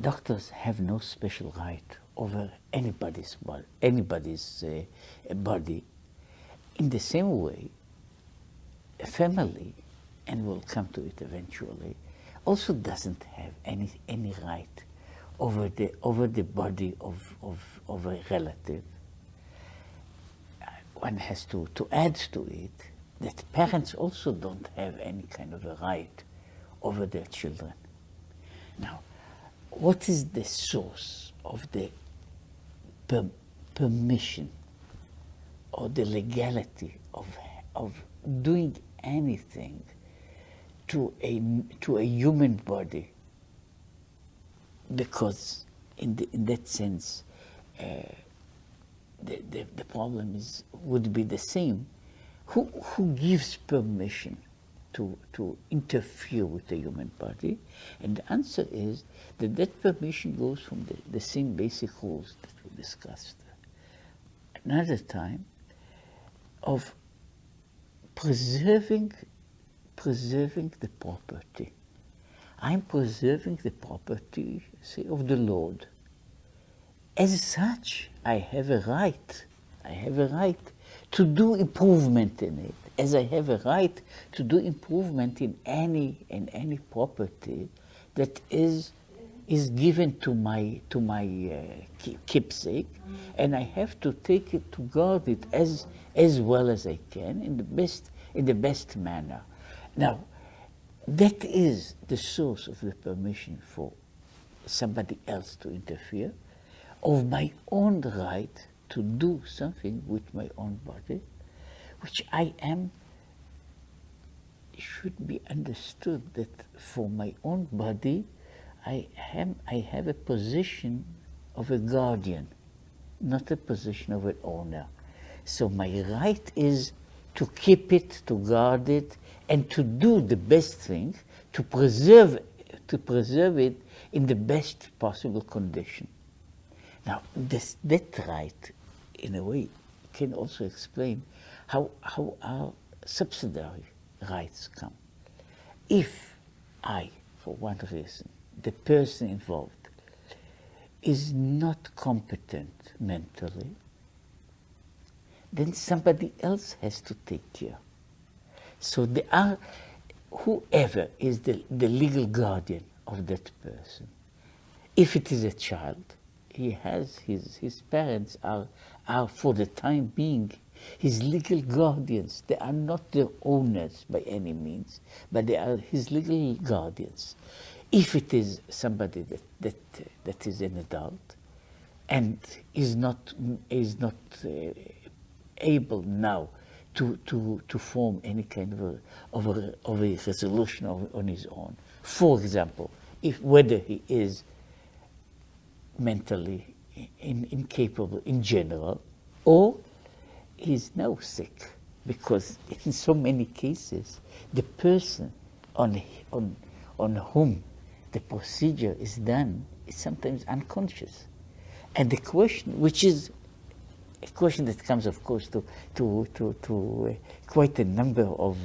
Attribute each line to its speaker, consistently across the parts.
Speaker 1: doctors have no special right over anybody's body. In the same way, a family, and we'll come to it eventually, also doesn't have any right over the body of a relative. One has to add to it that parents also don't have any kind of a right over their children. Now, what is the source of the permission or the legality of doing anything to a human body? Because in that sense, the problem would be the same. Who gives permission to interfere with the human body? And the answer is that permission goes from the same basic rules that we discussed another time, of preserving the property. I'm preserving the property, say, of the Lord. As such, I have a right to do improvement in it, as I have a right to do improvement in any property that is given to my keepsake, and I have to take it to guard it as well as I can in the best manner. Now, that is the source of the permission for somebody else to interfere, of my own right to do something with my own body, which should be understood that for my own body, I have a position of a guardian, not a position of an owner. So my right is to keep it, to guard it, and to do the best thing, to preserve it in the best possible condition. Now, that right, in a way, can also explain how our subsidiary rights come. If I, for one reason, the person involved, is not competent mentally, then somebody else has to take care. So whoever is the legal guardian of that person. If it is a child, he has his parents are for the time being his legal guardians. They are not the owners by any means, but they are his legal guardians. If it is somebody that is an adult and is not able now to form any kind of a resolution on his own. For example, whether he is mentally incapable in general, or he is now sick, because in so many cases the person on whom the procedure is done is sometimes unconscious, and the question, which is a question that comes, of course, to quite a number of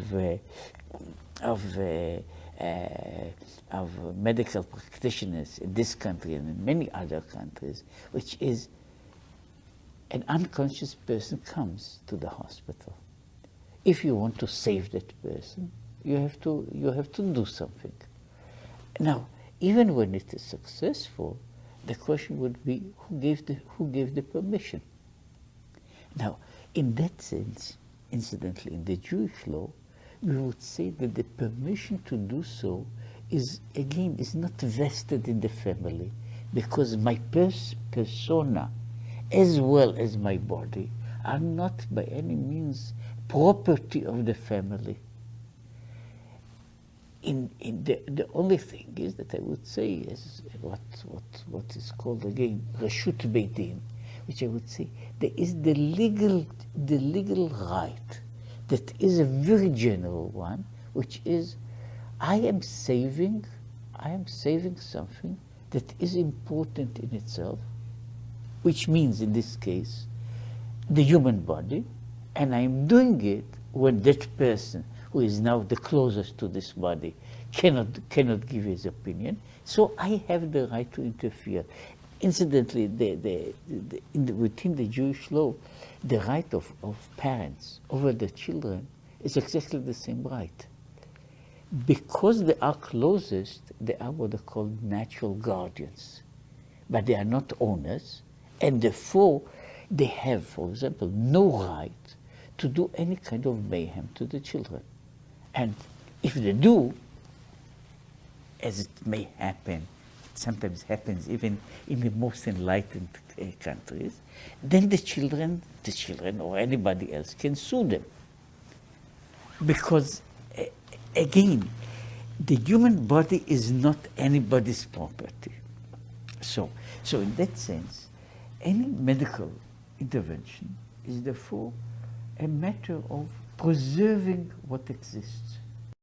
Speaker 1: medical practitioners in this country and in many other countries, which is an unconscious person comes to the hospital. If you want to save that person, you have to do something. Now, even when it is successful, the question would be, who gave the permission? Now, in that sense, incidentally, in the Jewish law, we would say that the permission to do so is not vested in the family, because my persona, as well as my body, are not by any means property of the family. The only thing is that I would say is what is called again Reshut Beit Din, which I would say there is the legal right that is a very general one, which is I am saving something that is important in itself, which means in this case the human body, and I am doing it when that person who is now the closest to this body cannot give his opinion. So I have the right to interfere. Incidentally, within the Jewish law, the right of parents over the children is exactly the same right. Because they are closest, they are what are called natural guardians. But they are not owners, and therefore they have, for example, no right to do any kind of mayhem to the children. And if they do, as it may happen, it sometimes happens even in the most enlightened countries, then the children or anybody else can sue them. Because, again, the human body is not anybody's property. So in that sense, any medical intervention is therefore a matter of preserving what exists.